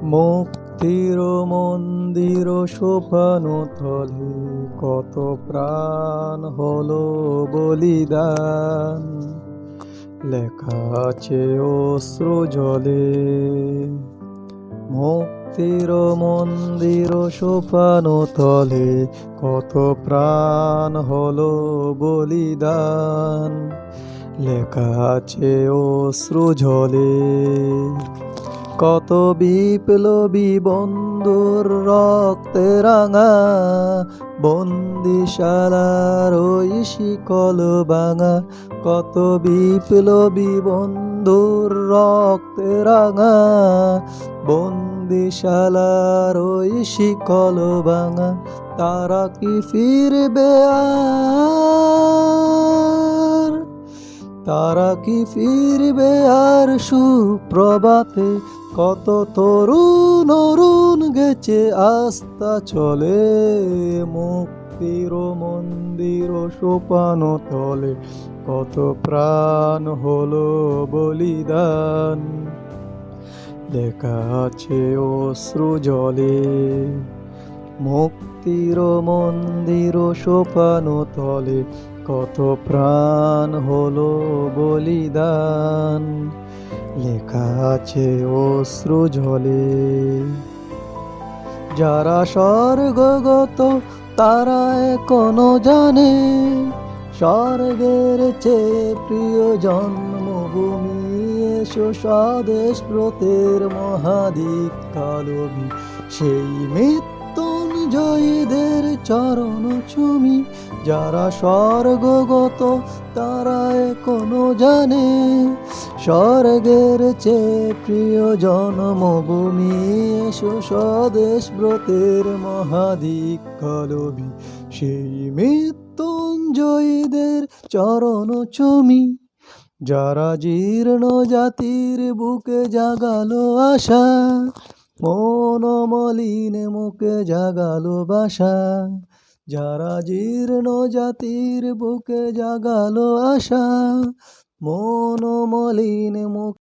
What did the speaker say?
মুক্তির মন্দির সোপানো তলে কত প্রাণ হলো বলিদান, লেখা আছে অশ্রু জলে। মুক্তির মন্দির সোপানো তলে কত প্রাণ হলো বলিদান, লেখা আছে অশ্রু জলে। কত বিপ্লবী বন্ধুর রক্তে রাঙা বন্দিশালার ওই শিকল ভাঙা, কত বিপ্লবী বন্ধুর রক্তে রাঙা বন্দিশালার ওই শিকল ভাঙা। তারা কি ফিরবে আর, তারা কি ফিরবে আর সুপ্রভাতে? কত তরুণ অরুণ গেছে আস্থা চলে, মুক্তির মন্দির সোপানো তলে কত প্রাণ হলো বলিদান, লেখা আছে অশ্রু জলে। মুক্তির মন্দির সোপানো তলে কত প্রাণ হলো বলিদান, লেখা আছে অশ্রু জলে। যারা স্বর্গগত তারা এখনো জানে, স্বর্গের চেয়ে প্রিয় জন্মভূমি। এসো স্বদেশ ব্রতের মহাদীক্ষালভী, সেই মৃত্যুঞ্জয়ীদের চরণ চুমি। যারা স্বর্গগত তারা এখনো জানে, স্বর্গের চেয়ে প্রিয় জন্মভূমি। এসো স্বদেশ ব্রতের মহাদীক্ষালভী, সেই মৃত্যুঞ্জয়ীদের চরণ চুমি। যারা জীর্ণ জাতির বুকে জাগালো আশা, মন মলিন মুখে জাগালো বাসা। যারা জীর্ণ জাতির বুকে জাগালো আশা, মন মলিন মুখে